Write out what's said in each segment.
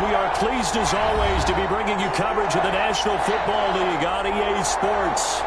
we are pleased as always to be bringing you coverage of the National Football League on EA Sports.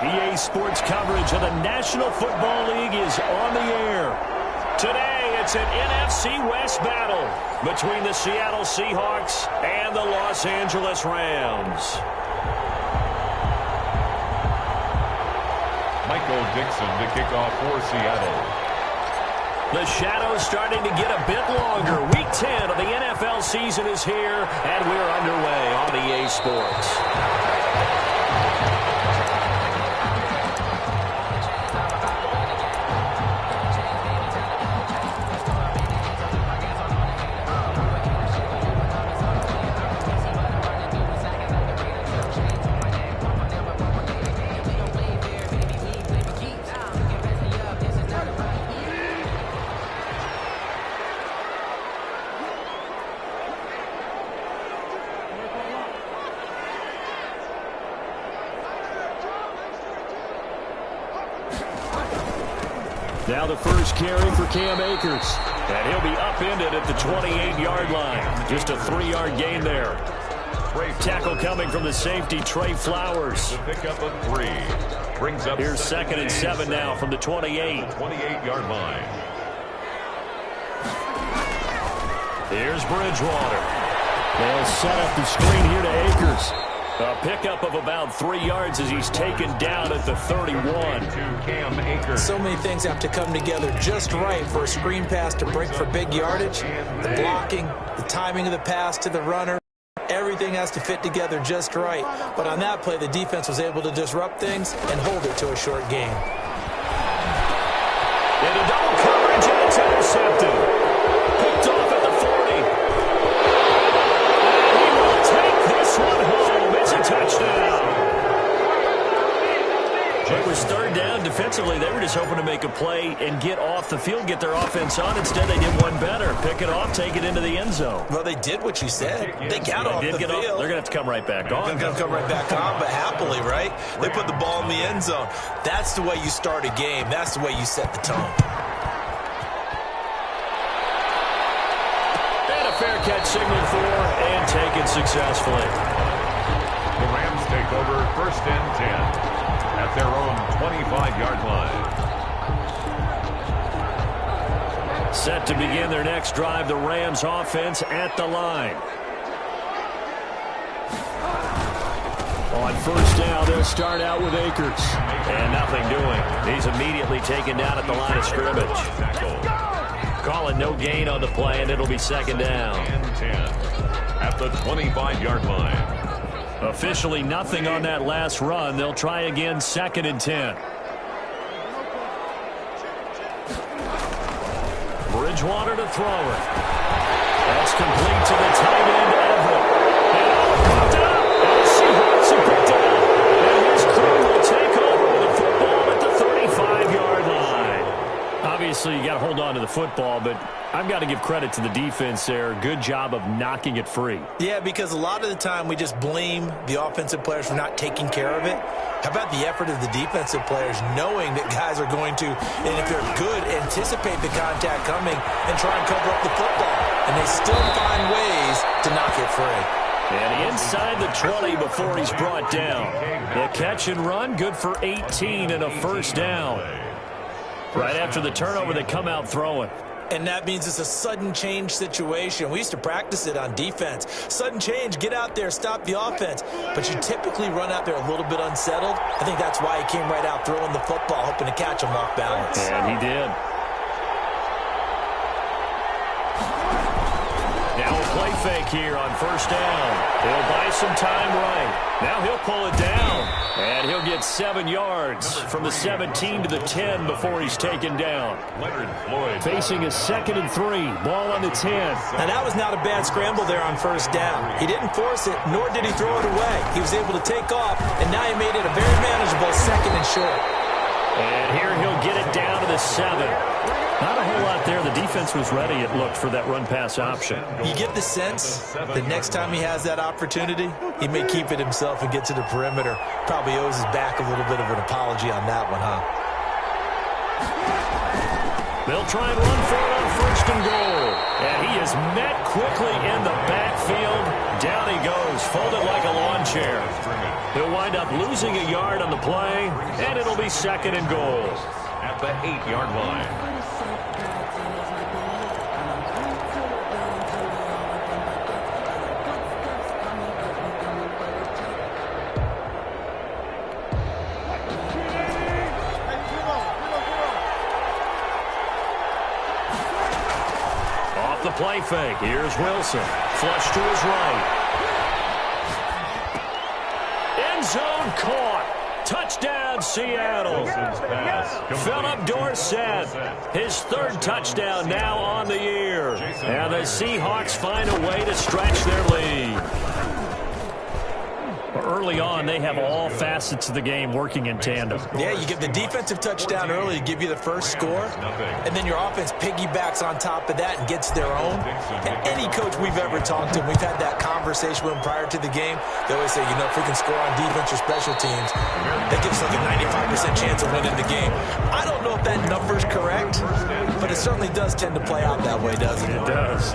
EA Sports coverage of the National Football League is on the air. Today, it's an NFC West battle between the Seattle Seahawks and the Los Angeles Rams. Michael Dixon to kick off for Seattle. The shadow's starting to get a bit longer. Week 10 of the NFL season is here, and we're underway on EA Sports. Now the first carry for Cam Akers. And he'll be upended at the 28-yard line. Just a 3-yard gain there. Tackle coming from the safety, Trey Flowers. The pickup of 3. Brings up here's 2nd and 7 now from the 28. 28-yard line. Here's Bridgewater. They'll set up the screen here to Akers. A pickup of about 3 yards as he's taken down at the 31. Cam Akers. So many things have to come together just right for a screen pass to break for big yardage. The blocking, the timing of the pass to the runner, Everything has to fit together just right. But on that play, the defense was able to disrupt things and hold it to a short game. Into double coverage, and it's intercepted. Picked off at the 40. And he will take this one home. It's a touchdown. It was third down. Defensively, they were just hoping to make a play and get off the field, get their offense on. Instead, they did one better. Pick it off, take it into the end zone. Well, they did what you said. They got off the field. They're going to have to come right back on. They're going to come right back on, but happily, right? They put the ball in the end zone. That's the way you start a game. That's the way you set the tone. And a fair catch signaled for and taken successfully. The Rams take over 1st and 10. At their own 25-yard line. Set to begin their next drive, the Rams offense at the line. On 1st down, they'll start out with Akers. And nothing doing. He's immediately taken down at the line of scrimmage. Calling no gain on the play, and it'll be 2nd down. And 10 at the 25-yard line. Officially nothing on that last run. They'll try again, 2nd and 10. Bridgewater to throw it. That's complete to the tight end, Everett. And popped it up. And the Seahawks have picked it up. And his crew will take over with the football at the 35-yard line. Obviously, you got to hold on to the football, but I've got to give credit to the defense there. Good job of knocking it free. Yeah, because a lot of the time we just blame the offensive players for not taking care of it. How about the effort of the defensive players knowing that guys are going to, and if they're good, anticipate the contact coming and try and cover up the football. And they still find ways to knock it free. And inside the 20 before he's brought down. The catch and run, good for 18 and a 1st down. Right after the turnover, they come out throwing. And that means it's a sudden change situation. We used to practice it on defense. Sudden change, get out there, stop the offense. But you typically run out there a little bit unsettled. I think that's why he came right out throwing the football, hoping to catch him off balance. And he did. Now a play fake here on 1st down. He'll buy some time right. Now he'll pull it down. And he'll get 7 yards from the 17 to the 10 before he's taken down. Facing a 2nd and 3. Ball on the 10. Now that was not a bad scramble there on 1st down. He didn't force it, nor did he throw it away. He was able to take off, and now he made it a very manageable 2nd and short. And here he'll get it down to the 7. Not a whole lot there. The defense was ready, it looked, for that run-pass option. You get the sense that next time he has that opportunity, he may keep it himself and get to the perimeter. Probably owes his back a little bit of an apology on that one, huh? They'll try and run for it on 1st and goal. And he is met quickly in the backfield. Down he goes, folded like a lawn chair. He'll wind up losing a yard on the play, and it'll be 2nd and goal. At the 8-yard line. The play fake. Here's Wilson. Flush to his right. End zone caught. Touchdown, Seattle. Philip Dorsett. His 3rd touchdown now on the year. And the Seahawks find a way to stretch their lead. Early on, they have all facets of the game working in tandem. Yeah, you get the defensive touchdown early to give you the first score, and then your offense piggybacks on top of that and gets their own. And any coach we've ever talked to, we've had that conversation with them prior to the game, they always say, you know, if we can score on defense or special teams, that gives us like a 95% chance of winning the game. I don't know if that number's correct, but it certainly does tend to play out that way, doesn't it? It does.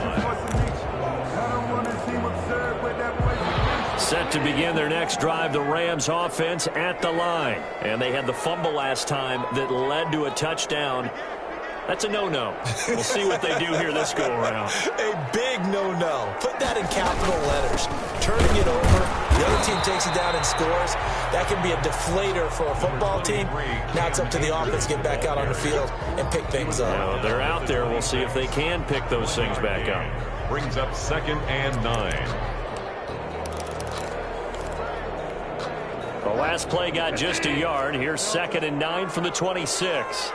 Set to begin their next drive, the Rams offense at the line. And they had the fumble last time that led to a touchdown. That's a no-no. We'll see what they do here this go-around. A big no-no. Put that in capital letters. Turning it over, the other team takes it down and scores. That can be a deflator for a football team. Now it's up to the offense to get back out on the field and pick things up. Now, they're out there. We'll see if they can pick those things back up. Brings up 2nd and 9. Last play got just a yard. Here's 2nd and 9 from the 26.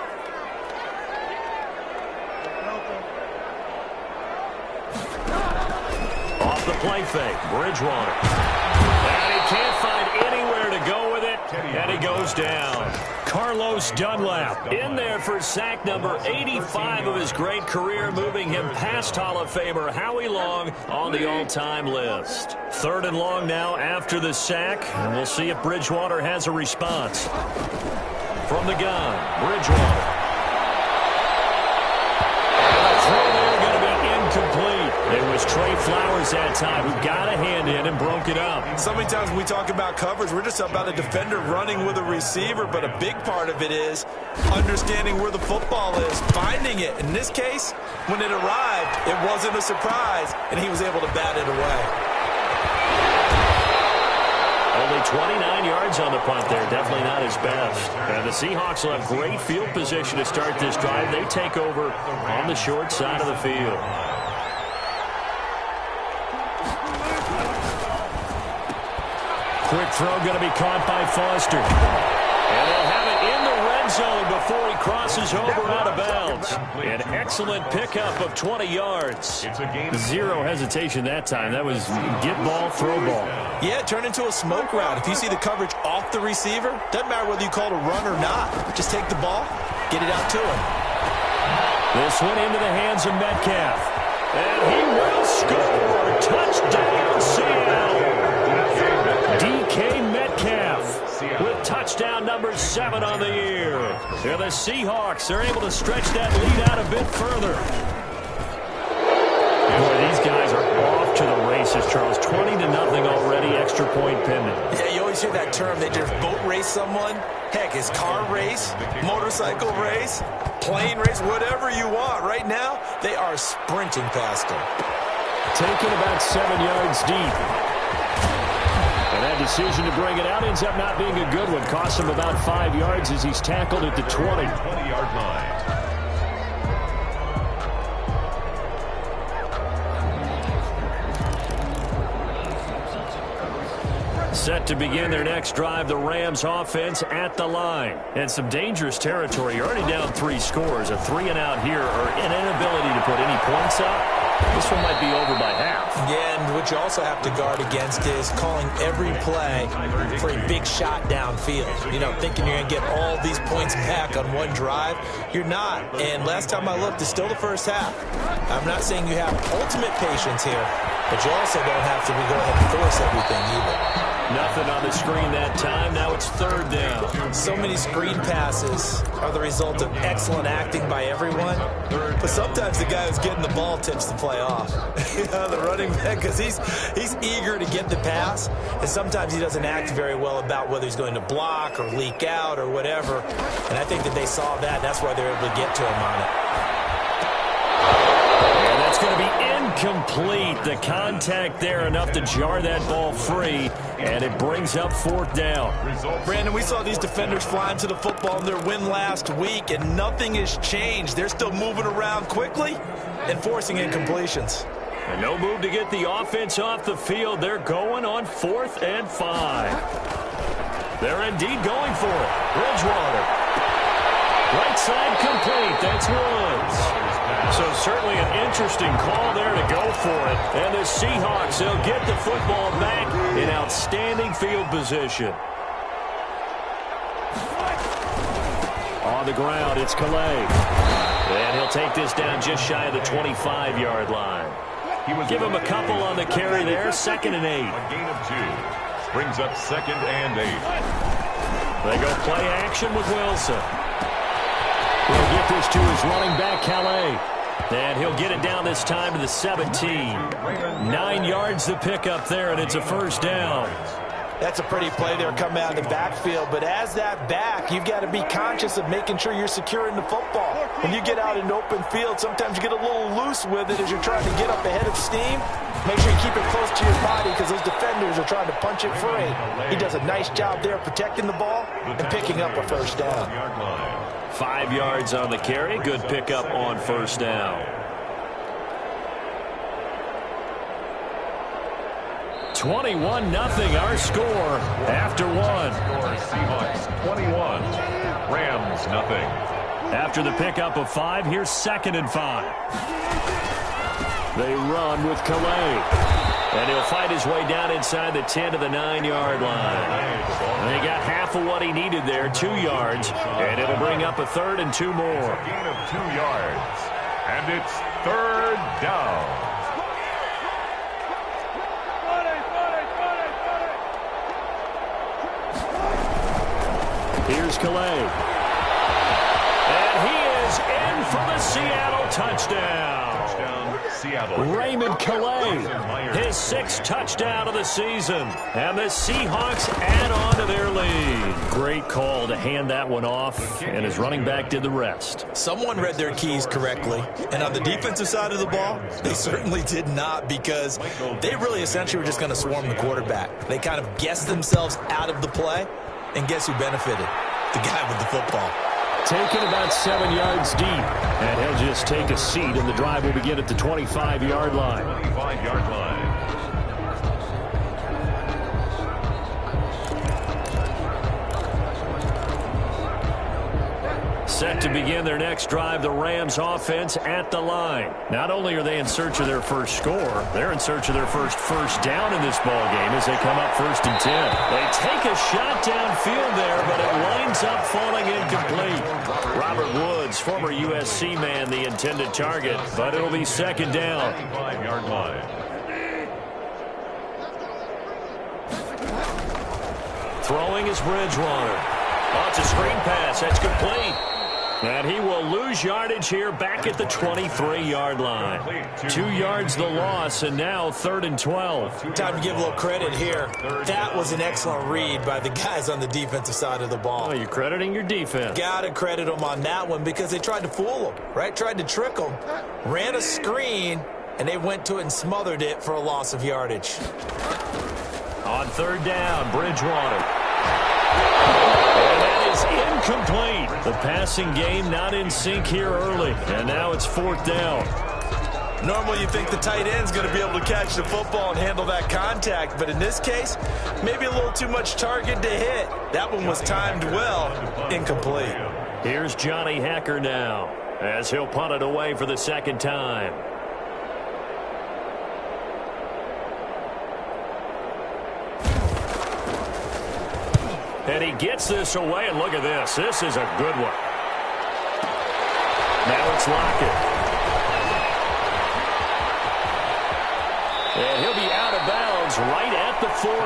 Off the play fake, Bridgewater. And he can't find anywhere to go with it, and he goes down. Carlos Dunlap in there for sack number 85 of his great career, moving him past Hall of Famer Howie Long on the all-time list. 3rd and long now after the sack, and we'll see if Bridgewater has a response. From the gun, Bridgewater. And the throw there going to be incomplete. It was Trey Flowers that time who got a hand in and broke it up. So many times when we talk about coverage, we're just about a defender running with a receiver, but a big part of it is understanding where the football is, finding it. In this case, when it arrived, it wasn't a surprise, and he was able to bat it away. Only 29 yards on the punt there. Definitely not his best. And the Seahawks will have great field position to start this drive. They take over on the short side of the field. Quick throw going to be caught by Foster. And they'll have it in the red zone before he crosses over out of bounds. An excellent pickup of 20 yards. Zero hesitation that time. That was get ball, throw ball. Yeah, it turned into a smoke route. If you see the coverage off the receiver, doesn't matter whether you call it a run or not. Just take the ball, get it out to him. This one into the hands of Metcalf. And he will score. Touchdown, Seattle. DK Metcalf with touchdown number 7 on the year. And the Seahawks are able to stretch that lead out a bit further. Boy, these guys are off to the races, Charles. 20-0 already, extra point pending. Yeah, you always hear that term. They just boat race someone. Heck, it's car race, motorcycle race, plane race, whatever you want. Right now, they are sprinting past them. Taken about 7 yards deep. And that decision to bring it out ends up not being a good one. Costs him about 5 yards as he's tackled at the 20-yard line. Set to begin their next drive, the Rams offense at the line. And some dangerous territory. You're already down 3 scores. A 3-and-out here or an inability to put any points up. This one might be over by half. Yeah, and what you also have to guard against is calling every play for a big shot downfield. You know, thinking you're going to get all these points back on one drive. You're not. And last time I looked, it's still the first half. I'm not saying you have ultimate patience here, but you also don't have to go ahead and force everything either. Nothing on the screen that time. Now it's 3rd down. So many screen passes are the result of excellent acting by everyone. But sometimes the guy who's getting the ball tips the play off. The running back, because he's eager to get the pass. And sometimes he doesn't act very well about whether he's going to block or leak out or whatever. And I think that they saw that. That's why they're able to get to him on it. And that's going to be incomplete. The contact there enough to jar that ball free. And it brings up 4th down. Brandon, we saw these defenders flying to the football in their win last week, and nothing has changed. They're still moving around quickly and forcing incompletions. And no move to get the offense off the field. They're going on 4th and 5. They're indeed going for it. Bridgewater. Right side complete. That's Woods. So certainly an interesting call there to go for it. And the Seahawks, they'll get the football back in outstanding field position. On the ground, it's Calais. And he'll take this down just shy of the 25-yard line. Give him a couple on the carry there. 2nd and 8. A gain of 2. Brings up 2nd and 8. They go play action with Wilson. He'll get this to his running back, Calais. And he'll get it down this time to the 17. 9 yards to pick up there, and it's a 1st down. That's a pretty play there coming out of the backfield. But as that back, you've got to be conscious of making sure you're securing the football. When you get out in open field, sometimes you get a little loose with it as you're trying to get up ahead of steam. Make sure you keep it close to your body because those defenders are trying to punch it free. He does a nice job there protecting the ball and picking up a 1st down. 5 yards on the carry. Good pickup on 1st down. 21-0 our score after one. Seahawks 21, Rams nothing. After the pickup of 5, here's 2nd and 5. They run with Calais. And he'll fight his way down inside the 10 to the 9-yard line. And they got half of what he needed there, 2 yards. And it'll bring up a 3rd and 2 more. A gain of 2 yards. And it's 3rd down. Here's Calais. And he is in for the Seattle touchdown. Seattle. Raymond Calais, his 6th touchdown of the season. And the Seahawks add on to their lead. Great call to hand that one off, and his running back did the rest. Someone read their keys correctly, and on the defensive side of the ball, they certainly did not, because they really essentially were just going to swarm the quarterback. They kind of guessed themselves out of the play, and guess who benefited? The guy with the football. Taken about 7 yards deep, and he'll just take a seat, and the drive will begin at the 25-yard line. 25-yard line. Set to begin their next drive, the Rams offense at the line. Not only are they in search of their first score, they're in search of their first down in this ball game as they come up 1st and 10. They take a shot downfield there, but it winds up falling incomplete. Robert Woods, former USC man, the intended target, but it'll be 2nd down. 25-yard line. Throwing is Bridgewater. Oh, it's a screen pass. That's complete. And he will lose yardage here back at the 23-yard line. 2 yards the loss, and now 3rd and 12. Time to give a little credit here. That was an excellent read by the guys on the defensive side of the ball. Oh, you're crediting your defense. Got to credit them on that one, because they tried to fool them, right? Tried to trick them. Ran a screen, and they went to it and smothered it for a loss of yardage. On 3rd down, Bridgewater. And that is incomplete. The passing game not in sync here early. And now it's 4th down. Normally you think the tight end's going to be able to catch the football and handle that contact. But in this case, maybe a little too much target to hit. That one was timed well. Incomplete. Here's Johnny Hacker now as he'll punt it away for the 2nd time. And he gets this away, and look at this. This is a good one. Now it's Lockett. And he'll be out of bounds right at the 40.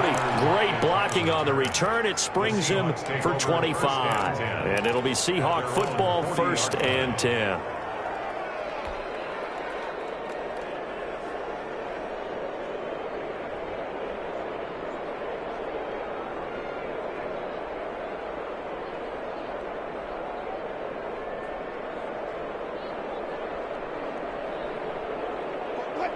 Great blocking on the return. It springs him for 25. And it'll be Seahawk football, 1st and 10.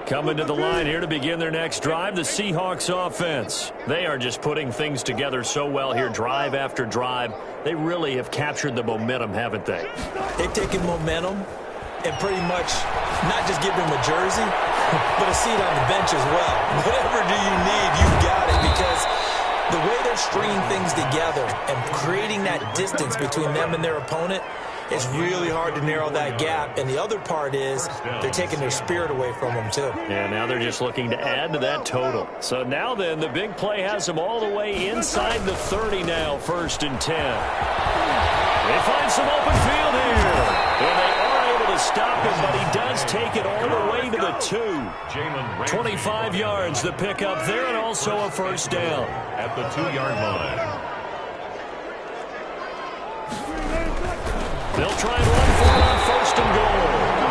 Coming to the line here to begin their next drive, the Seahawks offense. They are just putting things together so well here, drive after drive. They really have captured the momentum, haven't they? They've taken momentum and pretty much not just give them a jersey, but a seat on the bench as well. Whatever do you need, you've got it, because the way they're stringing things together and creating that distance between them and their opponent, it's really hard to narrow that gap. And the other part is they're taking their spirit away from them, too. And now they're just looking to add to that total. So now then, the big play has them all the way inside the 30 now, 1st and 10. They find some open field here. And they are able to stop him, but he does take it all the way to the 2. 25 yards, the pickup there, and also a 1st down. At the 2-yard line. They'll try and run for it on 1st and goal.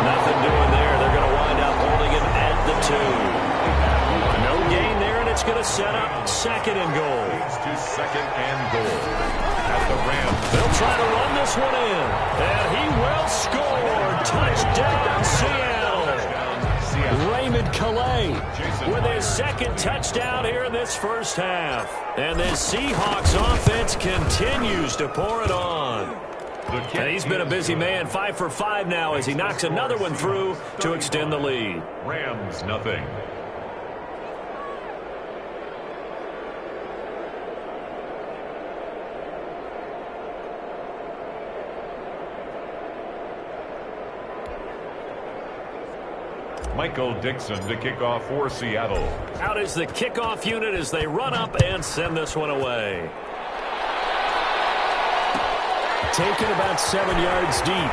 Nothing doing there. They're going to wind up holding him at the 2. No gain there, and it's going to set up 2nd and goal. Leads to 2nd and goal. At the Rams. They'll try to run this one in. And he will score. Touchdown, Seattle. Raymond Calais with his 2nd touchdown here in this 1st half. And this Seahawks offense continues to pour it on. And he's been a busy man, 5 for 5 now as he knocks another one through to extend the lead. Rams nothing. Michael Dixon to kick off for Seattle. Out is the kickoff unit as they run up and send this one away. Taken about 7 yards deep.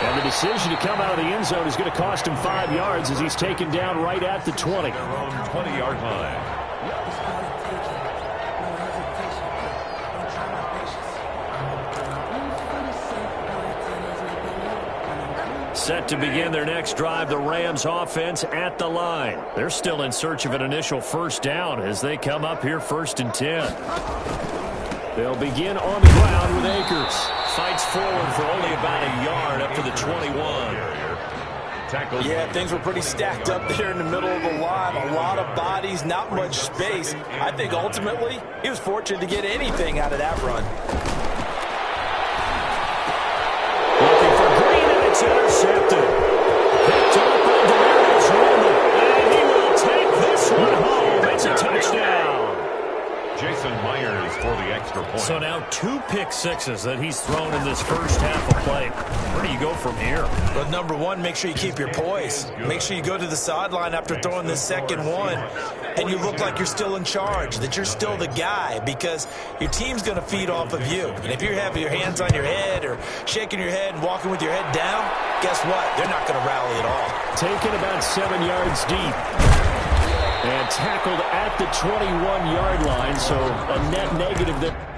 And the decision to come out of the end zone is going to cost him 5 yards as he's taken down right at the 20. Their own 20-yard line. Set to begin their next drive, the Rams offense at the line. They're still in search of an initial first down as they come up here 1st and 10. They'll begin on the ground with Akers. Fights forward for only about a yard up to the 21. Yeah, things were pretty stacked up there in the middle of the line. A lot of bodies, not much space. I think ultimately he was fortunate to get anything out of that run. Looking for Green, and it's intercepted. Picked up by Demarius Randall, and he will take this one home. It's a touchdown. Jason Myers for the extra point. So now 2 pick-sixes that he's thrown in this first half of play. Where do you go from here? But number one, make sure you keep your poise. Make sure you go to the sideline after throwing this second one, and you look like you're still in charge, that you're still the guy, because your team's going to feed off of you. And if you have your hands on your head or shaking your head and walking with your head down, guess what? They're not going to rally at all. Taken about 7 yards deep. And tackled at the 21-yard line, so a net negative there.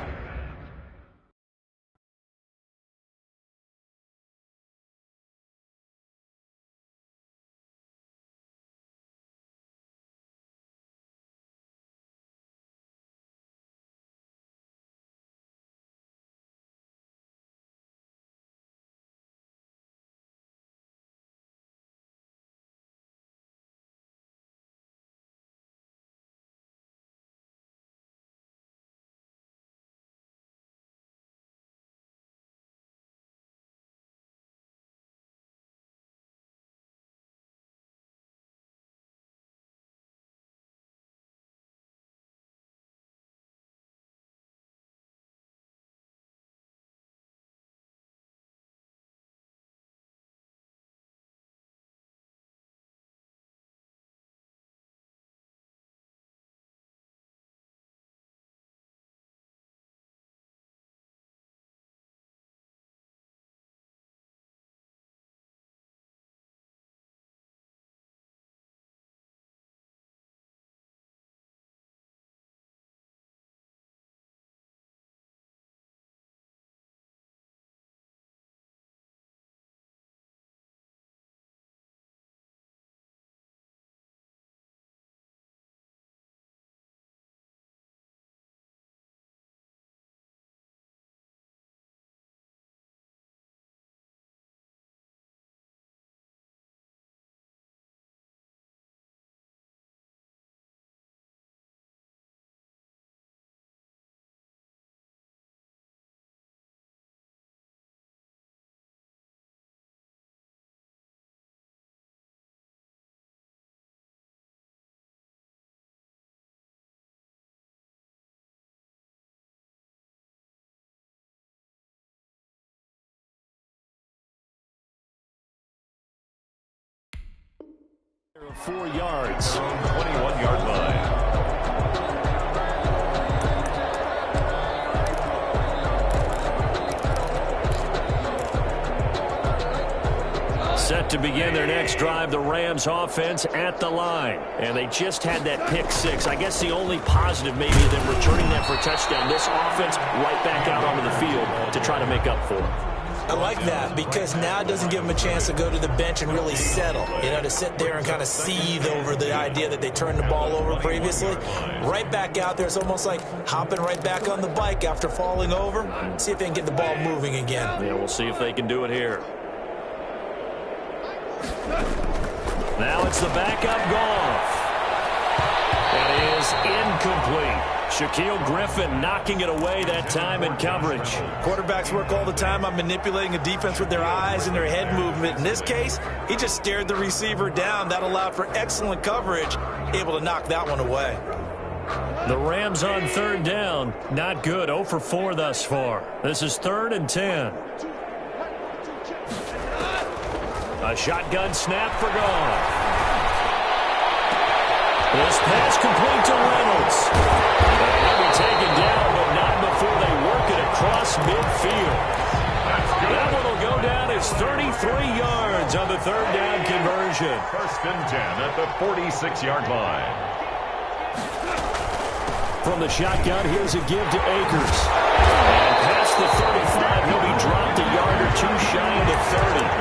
Of 4 yards. 21-yard line. Set to begin their next drive, the Rams offense at the line. And they just had that pick 6. I guess the only positive maybe of them returning that for a touchdown. This offense right back out onto the field to try to make up for it. I like that because now it doesn't give them a chance to go to the bench and really settle. You know, to sit there and kind of seethe over the idea that they turned the ball over previously. Right back out there, it's almost like hopping right back on the bike after falling over. See if they can get the ball moving again. Yeah, we'll see if they can do it here. Now it's the backup Goff. That is incomplete. Shaquille Griffin knocking it away that time in coverage. Quarterbacks work all the time on manipulating a defense with their eyes and their head movement. In this case, he just stared the receiver down. That allowed for excellent coverage, able to knock that one away. The Rams on 3rd down. Not good. 0 for 4 thus far. This is 3rd and 10. A shotgun snap for Goff. This pass complete to Reynolds. And he'll be taken down, but not before they work it across midfield. That one will go down as 33 yards on the third down conversion. First and 10 at the 46-yard line. From the shotgun, here's a give to Akers. And past the 35, he'll be dropped a yard or two shy of the 30.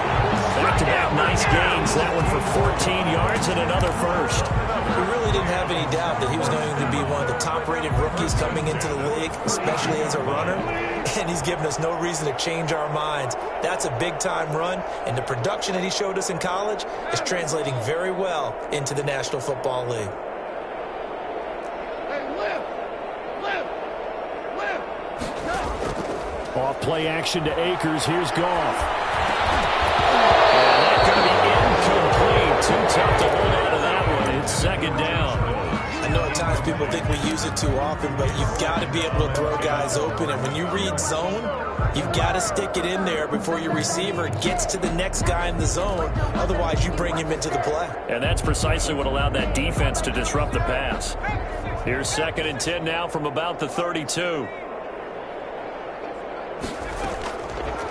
Back-to-back nice gains. That one for 14 yards and another first. We really didn't have any doubt that he was going to be one of the top-rated rookies coming into the league, especially as a runner. And he's given us no reason to change our minds. That's a big-time run, and the production that he showed us in college is translating very well into the National Football League. Off play action to Akers. Here's Goff. And that's going to be incomplete. Too tough to hold on to that one. It's second down. I know at times people think we use it too often, but you've got to be able to throw guys open. And when you read zone, you've got to stick it in there before your receiver gets to the next guy in the zone. Otherwise, you bring him into the play. And that's precisely what allowed that defense to disrupt the pass. Here's second and 10 now from about the 32.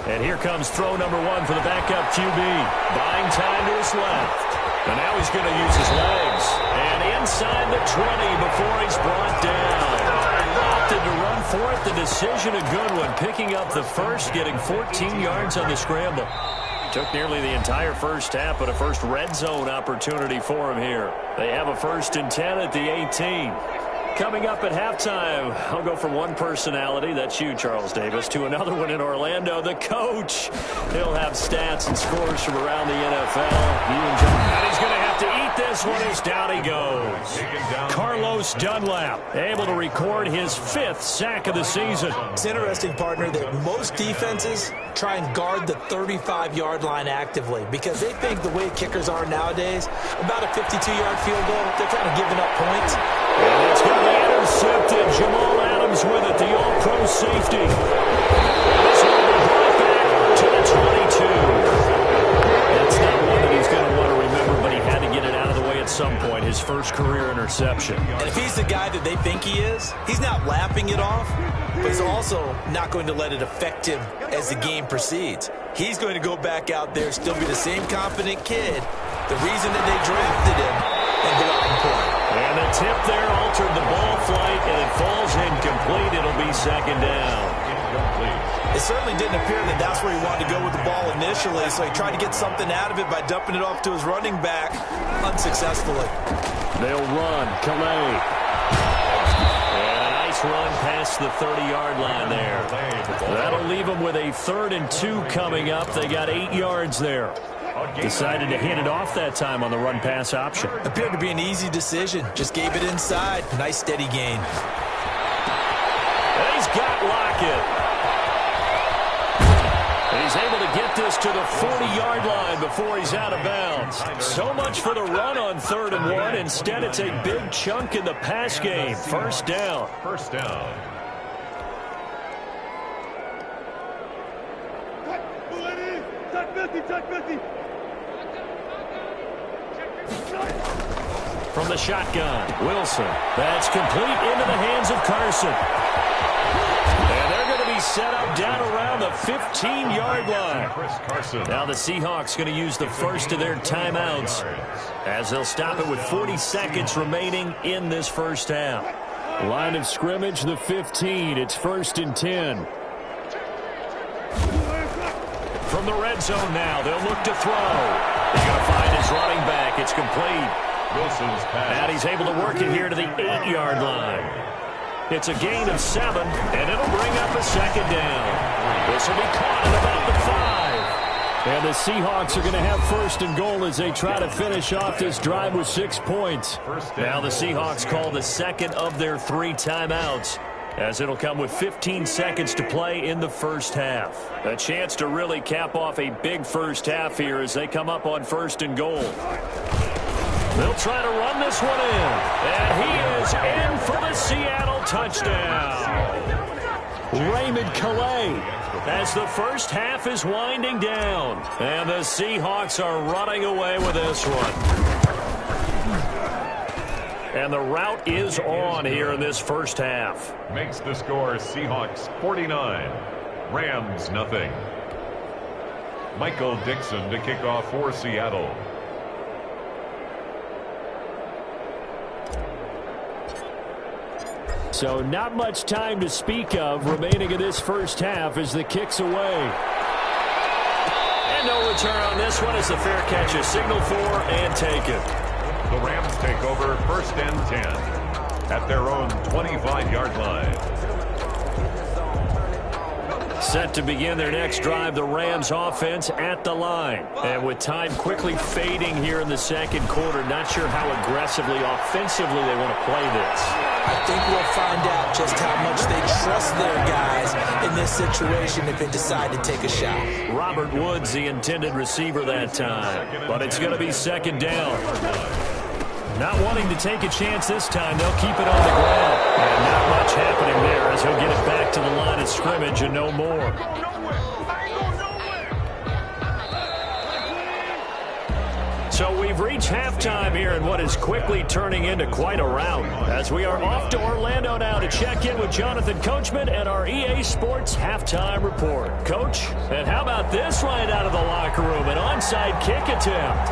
And here comes throw number one for the backup QB. Buying time to his left. And now he's going to use his legs. And inside the 20 before he's brought down. Opted to run for it. The decision a good one. Picking up the first, getting 14 yards on the scramble. Took nearly the entire first half, but a first red zone opportunity for him here. They have a first and 10 at the 18. Coming up at halftime, I'll go from one personality, that's you, Charles Davis, to another one in Orlando, the coach. He'll have stats and scores from around the NFL. And he's going to have to eat this one as down he goes. Carlos Dunlap, able to record his 5th sack of the season. It's interesting, partner, that most defenses try and guard the 35-yard line actively because they think the way kickers are nowadays, about a 52-yard field goal, they're kind of giving up points. And it's going to be intercepted. Jamal Adams with it, the all-pro safety. This one will be brought back to the 22. That's not one that he's going to want to remember, but he had to get it out of the way at some point, his first career interception. And if he's the guy that they think he is, he's not lapping it off, but he's also not going to let it affect him as the game proceeds. He's going to go back out there, still be the same confident kid, the reason that they drafted him, and go out and play. And the tip there altered the ball flight, and it falls incomplete. It'll be second down. It certainly didn't appear that that's where he wanted to go with the ball initially, so he tried to get something out of it by dumping it off to his running back unsuccessfully. They'll run. Calais. And a nice run past the 30-yard line there. That'll leave them with a 3rd and 2 coming up. They got 8 yards there. Decided to hand it off that time on the run-pass option. Appeared to be an easy decision. Just gave it inside. Nice steady gain. And he's got Lockett. And he's able to get this to the 40-yard line before he's out of bounds. So much for the run on 3rd and 1. Instead, it's a big chunk in the pass game. First down. First down. From the shotgun, Wilson. That's complete into the hands of Carson. And they're going to be set up down around the 15-yard line. Now the Seahawks going to use the first of their timeouts as they'll stop it with 40 seconds remaining in this first half. Line of scrimmage, the 15. It's 1st and 10. From the red zone now, they'll look to throw. He's going to find his running back. It's complete. Wilson's pass. And he's able to work it here to the 8-yard line. It's a gain of 7, and it'll bring up a second down. This will be caught at about the 5. And the Seahawks are going to have 1st and goal as they try to finish off this drive with 6 points. Now the Seahawks call the second of their 3 timeouts, as it'll come with 15 seconds to play in the first half. A chance to really cap off a big first half here as they come up on 1st and goal. They'll try to run this one in. And he is in for the Seattle touchdown. Raymond Calais as the first half is winding down. And the Seahawks are running away with this one. And the route is on here in this first half. Makes the score Seahawks 49, Rams nothing. Michael Dixon to kick off for Seattle. So not much time to speak of remaining in this first half as the kick's away. And no return on this one as the fair catch is signaled for and taken. The Rams take over first and 10 at their own 25-yard line. Set to begin their next drive, the Rams offense at the line. And with time quickly fading here in the second quarter, not sure how aggressively, offensively they want to play this. I think we'll find out just how much they trust their guys in this situation if they decide to take a shot. Robert Woods, the intended receiver that time. But it's going to be second down. Not wanting to take a chance this time, they'll keep it on the ground. And not much happening there as he'll get it back to the line of scrimmage and no more. So we've reached halftime here in what is quickly turning into quite a rout as we are off to Orlando now to check in with Jonathan Coachman and our EA Sports Halftime Report. Coach, and how about this right out of the locker room, an onside kick attempt.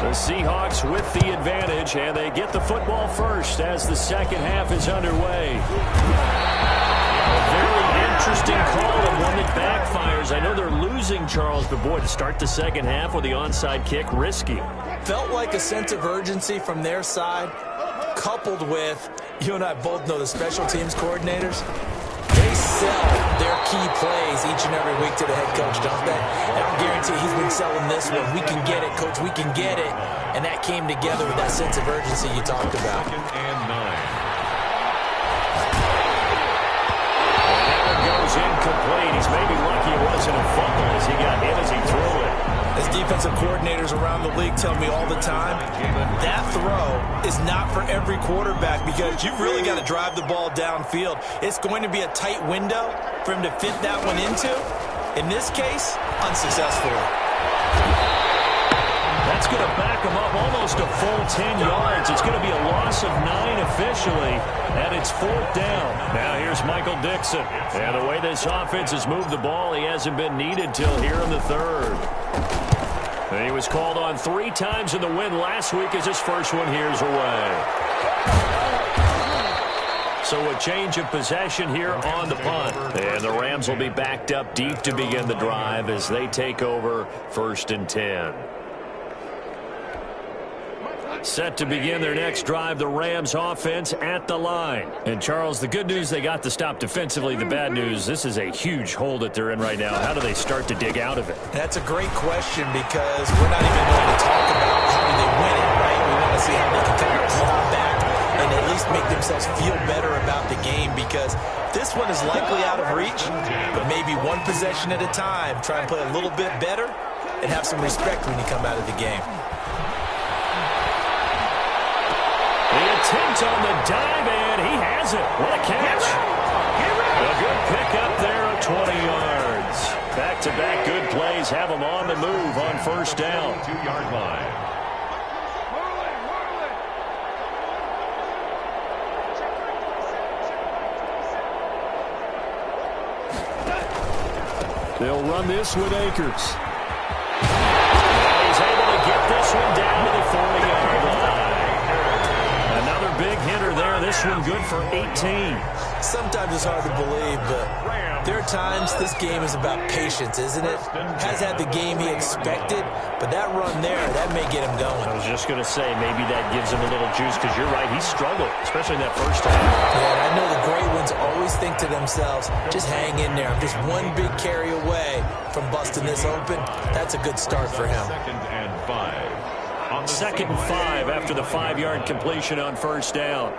The Seahawks with the advantage, and they get the football first as the second half is underway. A very interesting call and one that backfires. I know they're losing, Charles, but boy, to start the second half with the onside kick, risky. Felt like a sense of urgency from their side, coupled with, you and I both know the special teams coordinators, they sell their key plays each and every week to the head coach, don't they? And I'll guarantee he's been selling this one. We can get it, coach. We can get it. And that came together with that sense of urgency you talked about. Second and 9. And that goes incomplete. He's maybe lucky it wasn't a fumble as he got hit as he threw it. As defensive coordinators around the league tell me all the time, that throw is not for every quarterback because you've really got to drive the ball downfield. It's going to be a tight window for him to fit that one into. In this case, unsuccessfully. That's going to back him up almost a full 10 yards. It's going to be a loss of 9 officially, and it's fourth down. Now here's Michael Dixon. And the way this offense has moved the ball, he hasn't been needed till here in the third. And he was called on 3 times in the win last week as his first one here's away. So a change of possession here on the punt. And the Rams will be backed up deep to begin the drive as they take over first and 10. Set to begin their next drive, the Rams offense at the line. And, Charles, the good news, they got the stop defensively. The bad news, this is a huge hole that they're in right now. How do they start to dig out of it? That's a great question because we're not even going to talk about how do they win it, right? We want to see how they can kind of claw back and at least make themselves feel better about the game because this one is likely out of reach, but maybe one possession at a time. Try and play a little bit better and have some respect when you come out of the game. The attempt on the dive, and he has it. What a catch. A good pickup there of 20 yards. Back-to-back good plays have him on the move on first down. 2-yard line. They'll run this with Akers. And he's able to get this one down to the 40-yard line. Another big hitter there. This one good for 18. Sometimes it's hard to believe, but there are times this game is about patience, isn't it? Has had the game he expected, but that run there, that may get him going. I was just going to say, maybe that gives him a little juice because you're right, he struggled, especially in that first half. Yeah, and I know the great ones always think to themselves, just hang in there. I'm just one big carry away from busting this open. That's a good start for him. Second and 5. Second and 5 after the 5-yard completion on first down.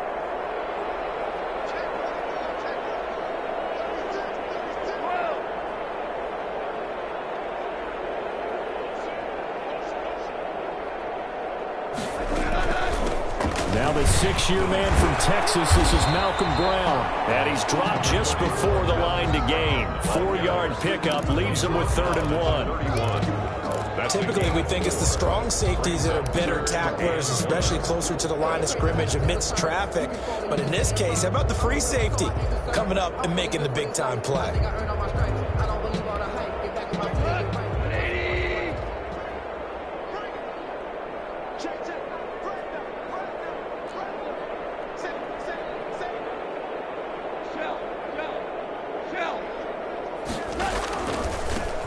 Now the 6-year man from Texas, this is Malcolm Brown. And he's dropped just before the line to gain. 4-yard pickup leaves him with 3rd and 1. Typically, we think it's the strong safeties that are better tacklers, especially closer to the line of scrimmage amidst traffic. But in this case, how about the free safety coming up and making the big-time play?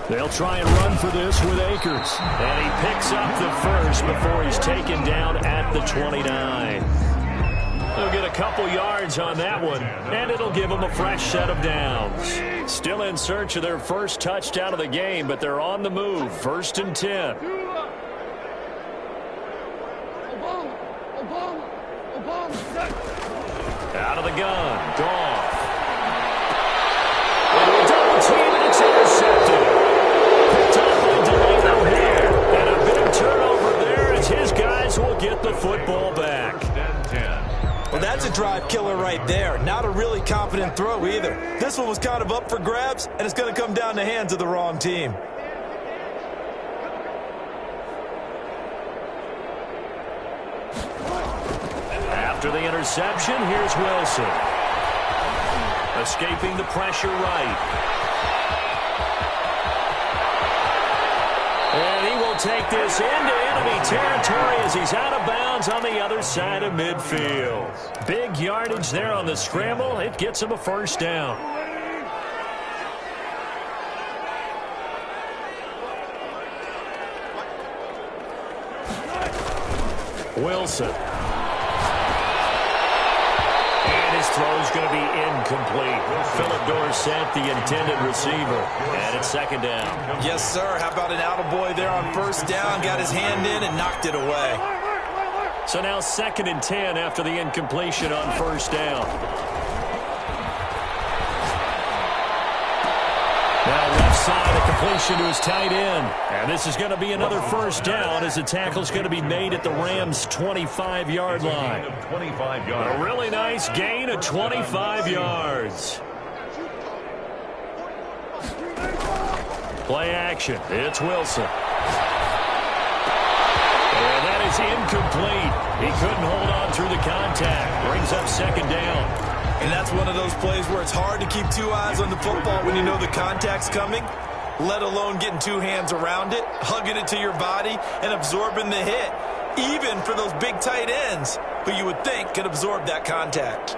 They'll try and run for this with Akers. And he picks up the first before he's taken down at the 29. They'll get a couple yards on that one, and it'll give them a fresh set of downs. Still in search of their first touchdown of the game, but they're on the move. 1st and 10. Out of the gun. Goff. Double team, and it's intercepted. And a big turnover there as his guys will get the football back. Well, that's a drive killer right there. Not a really confident throw either. This one was kind of up for grabs, and it's going to come down the hands of the wrong team. After the interception, here's Wilson. Escaping the pressure right. And he will take this into enemy territory as he's out of bounds on the other side of midfield. Big yardage there on the scramble. It gets him a 1st down. Wilson. His throw is going to be incomplete. Philip Dorsett, the intended receiver. And it's 2nd down. Yes, sir. How about an attaboy there on 1st down? Got his hand in and knocked it away. So now 2nd and 10 after the incompletion on 1st down. Now left side, a completion to his tight end. And this is going to be another 1st down as the tackle's going to be made at the Rams' 25-yard line. A really nice gain of 25 yards. Play action. It's Wilson. And that is incomplete. He couldn't hold on through the contact. Brings up 2nd down. And that's one of those plays where it's hard to keep 2 eyes on the football when you know the contact's coming, let alone getting 2 hands around it, hugging it to your body, and absorbing the hit, even for those big tight ends who you would think could absorb that contact.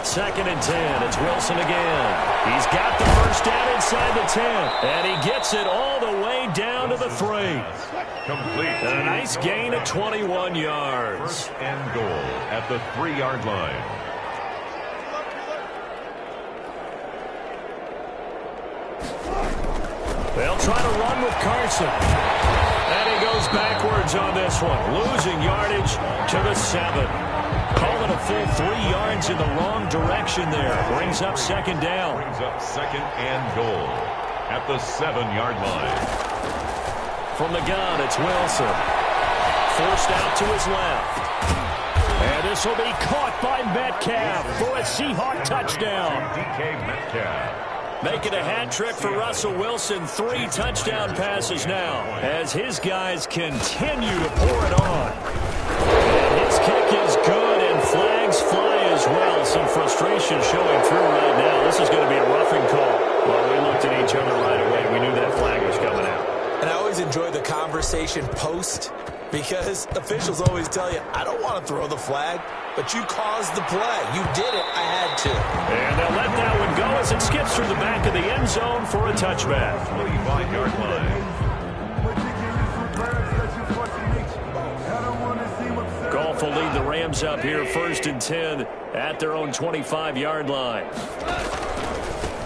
Second and 10. It's Wilson again. He's got the 1st down inside the 10. And he gets it all the way down to the 3. Complete. And a nice gain of 21 yards. 1st and goal at the 3-yard line. They'll try to run with Carson. And he goes backwards on this one. Losing yardage to the 7. Calling a full 3 yards in the wrong direction there. Brings up 2nd down. Brings up 2nd and goal at the 7-yard line. From the gun, it's Wilson. Forced out to his left. And this will be caught by Metcalf for a Seahawk touchdown. DK Metcalf. Making a hat trick for Russell Wilson. 3 touchdown passes now as his guys continue to pour it on. And his kick is good, and flags fly as well. Some frustration showing through right now. This is going to be a roughing call. Well, we looked at each other right away. We knew that flag was coming out. And I always enjoy the conversation post because officials always tell you, I don't want to throw the flag, but you caused the play. You did it. I had to. And they'll let that one go as it skips through the back of the end zone for a touchback. 45-yard line. Goff will lead the Rams up here 1st and 10 at their own 25-yard line.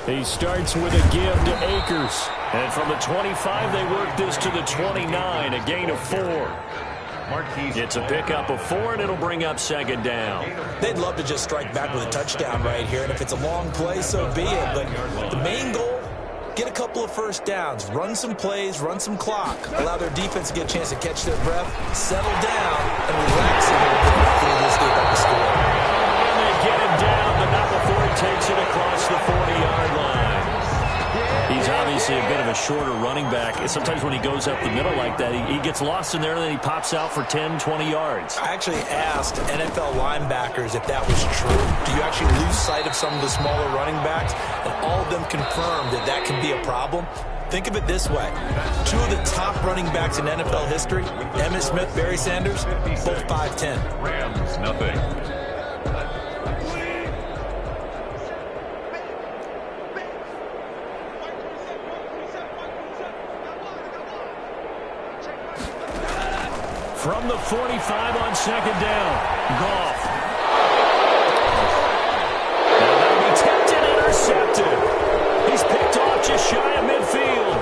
He starts with a give to Akers. And from the 25, they work this to the 29, a gain of 4. It's a pickup of 4, and it'll bring up second down. They'd love to just strike back with a touchdown right here, and if it's a long play, so be it. But the main goal, get a couple of first downs, run some plays, run some clock, allow their defense to get a chance to catch their breath, settle down, and relax a little bit before they escape up the score. And they get him down, but not before he takes it across the 40-yard line. He's obviously a bit of a shorter running back. Sometimes when he goes up the middle like that, he gets lost in there, and then he pops out for 10, 20 yards. I actually asked NFL linebackers if that was true. Do you actually lose sight of some of the smaller running backs? And all of them confirmed that that can be a problem. Think of it this way. 2 of the top running backs in NFL history, Emmitt Smith, Barry Sanders, both 5'10". Rams, nothing. From the 45 on second down, Goff. Now that'll be tipped and intercepted. He's picked off just shy of midfield.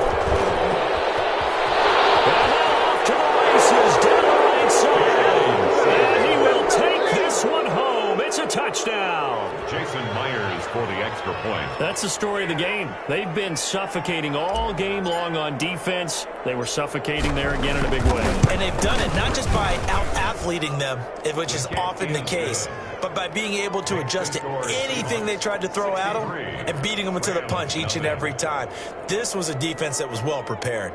And now off to the races down the right side. And he will take this one home. It's a touchdown. Jason Myers for the extra point. That's the story of the game. They've been suffocating all game long on defense. They were suffocating there again in a big way. And they've done it not just by out-athleting them, which is often the case, but by being able to adjust to anything they tried to throw at them and beating them into the punch each and every time. This was a defense that was well prepared.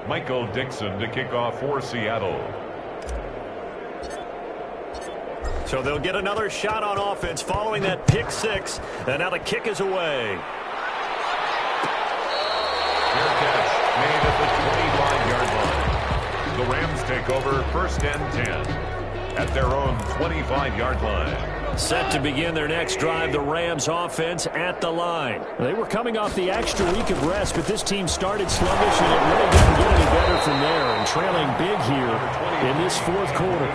Michael Dixon to kick off for Seattle. So they'll get another shot on offense following that pick 6. And now the kick is away. Fair catch made at the 25-yard line. The Rams take over first and 10 at their own 25-yard line. Set to begin their next drive, the Rams offense at the line. They were coming off the extra week of rest, but this team started sluggish, and it really didn't get any better from there. And trailing big here in this fourth quarter.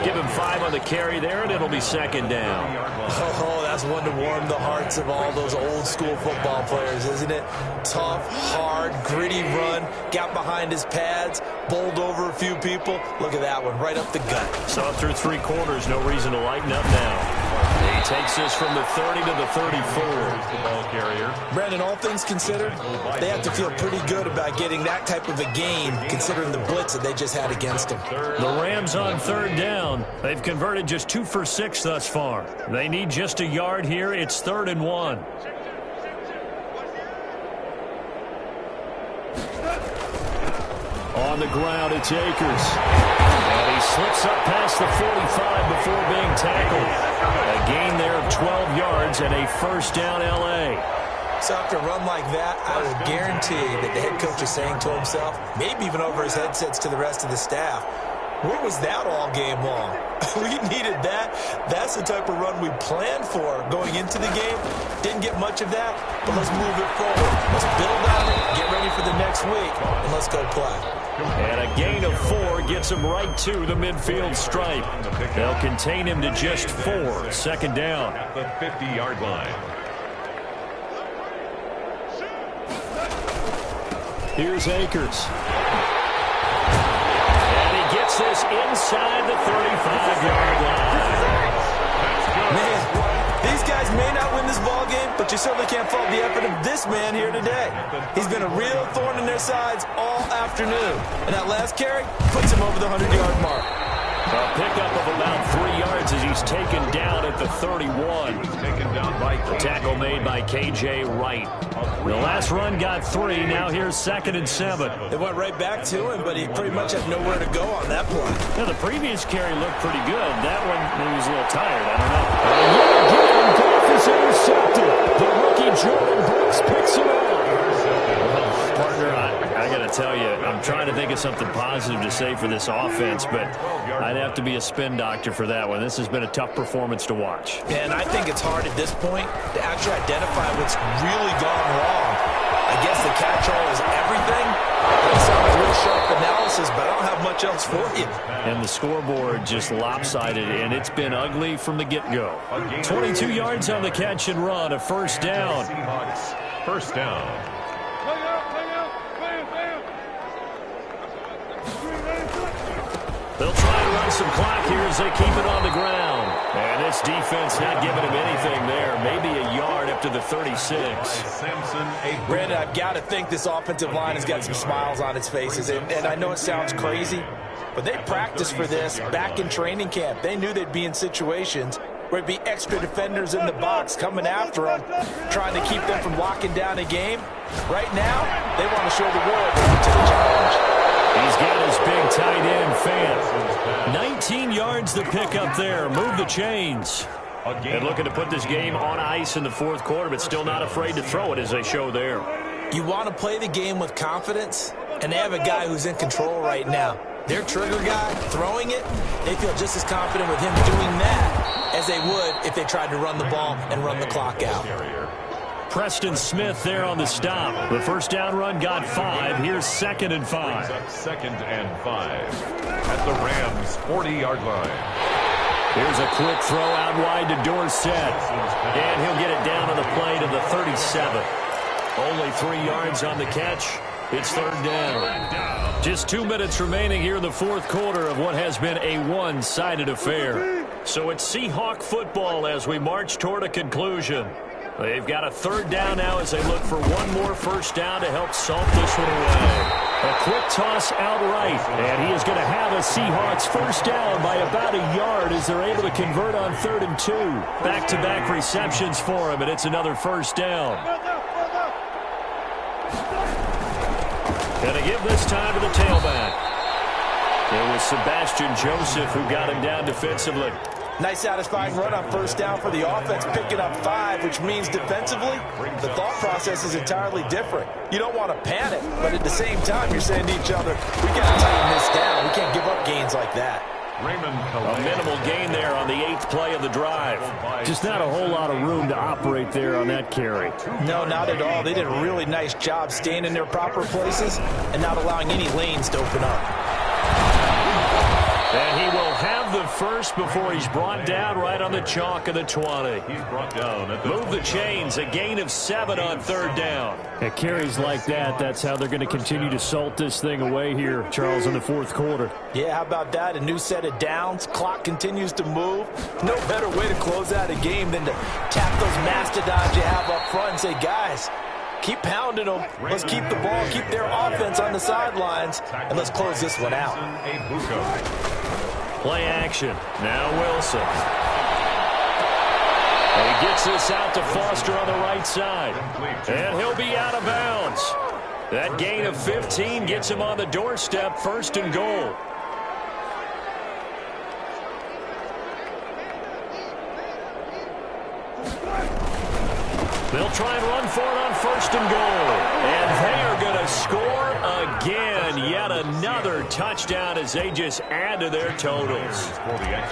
Give him 5 on the carry there, and it'll be second down. Oh, that's one to warm the hearts of all those old-school football players, isn't it? Tough, hard, gritty run, got behind his pads, bowled over a few people. Look at that one, right up the gut. Saw through 3 quarters, no reason to lighten up now. He takes this from the 30 to the 34. The ball carrier. Brandon, all things considered, they have to feel pretty good about getting that type of a game, considering the blitz that they just had against them. The Rams on third down. They've converted just 2 for 6 thus far. They need just a yard here. It's 3rd and 1. On the ground, it's Akers. And he slips up past the 45 before being tackled. A gain there of 12 yards and a first down L.A. So after a run like that, I would guarantee that the head coach is saying to himself, maybe even over his headsets to the rest of the staff, where was that all game long? We needed that. That's the type of run we planned for going into the game. Didn't get much of that, but let's move it forward. Let's build on it, get ready for the next week, and let's go play. And a gain of 4 gets him right to the midfield stripe. They'll contain him to just 4. Second down. At the 50-yard line. Here's Akers. And he gets this inside the 35-yard line. Man, these guys may not win this ball game, but you certainly can't fault the effort of this man here today. He's been a real thorn in their sides all afternoon. And that last carry puts him over the 100-yard mark. A pickup of about 3 yards as he's taken down at the 31. Taken down by The tackle made by K.J. Wright. The last run got 3. Now here's 2nd and 7. It went right back to him, but he pretty much had nowhere to go on that play. Now, the previous carry looked pretty good. That one, he was a little tired. I don't know. Again, Goff is intercepted. The rookie Jordan Brooks picks him up. Partner, I got to tell you, I'm trying to think of something positive to say for this offense, but I'd have to be a spin doctor for that one. This has been a tough performance to watch. And I think it's hard at this point to actually identify what's really gone wrong. I guess the catch-all is everything. That sounds real sharp analysis, but I don't have much else points for you. And the scoreboard just lopsided, and it's been ugly from the get-go. 22 yards on the catch and run, a first down. Seahawks, first down. They'll try and run some clock here as they keep it on the ground. And this defense not giving him anything there. Maybe a yard up to the 36. Brandon, I've got to think this offensive line has got some smiles on its faces. And I know it sounds crazy, but they practiced for this back in training camp. They knew they'd be in situations where it'd be extra defenders in the box coming after them, trying to keep them from locking down a game. Right now, they want to show the world they're up to the challenge. He's got his big tight end fan. 19 yards to pick up there. Move the chains. And looking to put this game on ice in the fourth quarter, but still not afraid to throw it as they show there. You want to play the game with confidence, and they have a guy who's in control right now. Their trigger guy throwing it, they feel just as confident with him doing that as they would if they tried to run the ball and run the clock out. Preston Smith there on the stop. The first down run got 5. Here's 2nd and 5. Second and 5 at the Rams' 40-yard line. Here's a quick throw out wide to Dorsett. And he'll get it down on the play to the 37. Only 3 yards on the catch. It's 3rd down. Just 2 minutes remaining here in the fourth quarter of what has been a one-sided affair. So it's Seahawk football as we march toward a conclusion. They've got a 3rd down now as they look for one more first down to help salt this one away. A quick toss outright, and he is going to have a Seahawks first down by about a yard as they're able to convert on 3rd and 2. Back-to-back receptions for him, and it's another first down. Going to give this time to the tailback. It was Sebastian Joseph who got him down defensively. Nice satisfying run on first down for the offense, picking up 5, which means defensively, the thought process is entirely different. You don't want to panic, but at the same time, you're saying to each other, we got to tighten this down. We can't give up gains like that. A minimal gain there on the 8th play of the drive. Just not a whole lot of room to operate there on that carry. No, not at all. They did a really nice job staying in their proper places and not allowing any lanes to open up. And he will have the first before he's brought down right on the chalk of the 20. He's brought down at the Move the chains, a gain of 7 on 3rd down. At carries like that, that's how they're going to continue to salt this thing away here, Charles, in the fourth quarter. Yeah, how about that? A new set of downs. Clock continues to move. No better way to close out a game than to tap those mastodons you have up front and say, guys, keep pounding them. Let's keep the ball, keep their offense on the sidelines, and let's close this one out. Play action. Now Wilson. And he gets this out to Foster on the right side. And he'll be out of bounds. That gain of 15 gets him on the doorstep, 1st and goal. They'll try and run for it on 1st and goal. And they are going to score again. Yet another touchdown as they just add to their totals.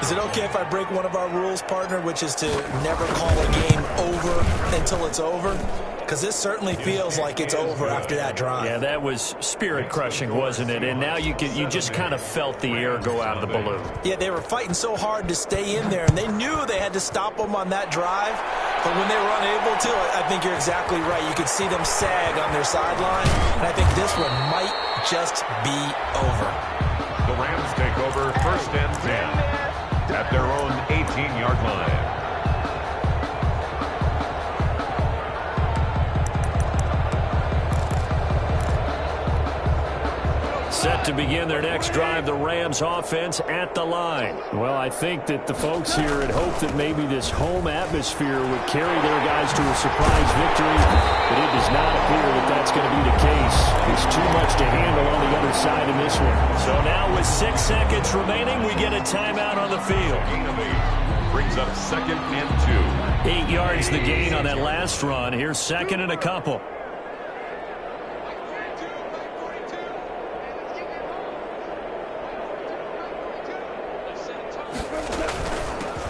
Is it okay if I break one of our rules, partner, which is to never call a game over until it's over? Because this certainly feels like it's over after that drive. Yeah, that was spirit-crushing, wasn't it? And now you just kind of felt the air go out of the balloon. Yeah, they were fighting so hard to stay in there, and they knew they had to stop them on that drive. But when they were unable to, I think you're exactly right. You could see them sag on their sideline, and I think this one might just be over. The Rams take over 1st and 10 at their own 18-yard line. Set to begin their next drive, the Rams offense at the line. Well, I think that the folks here had hoped that maybe this home atmosphere would carry their guys to a surprise victory, but it does not appear that that's going to be the case. It's too much to handle on the other side in this one. So now with 6 seconds remaining, we get a timeout on the field. Brings up 2nd and 2. 8 yards the gain on that last run. Here's 2nd and a couple.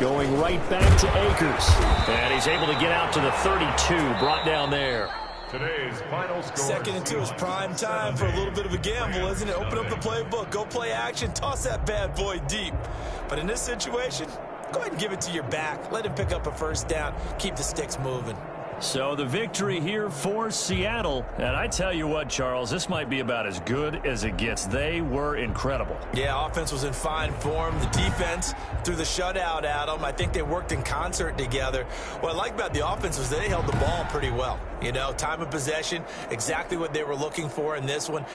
Going right back to Akers. And he's able to get out to the 32, brought down there. Today's final score. 2nd and 2 is prime time for a little bit of a gamble, isn't it? Open up the playbook, go play action, toss that bad boy deep. But in this situation, go ahead and give it to your back. Let him pick up a first down. Keep the sticks moving. So the victory here for Seattle. And I tell you what, Charles, this might be about as good as it gets. They were incredible. Yeah, offense was in fine form. The defense threw the shutout at them. I think they worked in concert together. What I like about the offense was they held the ball pretty well. You know, time of possession, exactly what they were looking for in this one.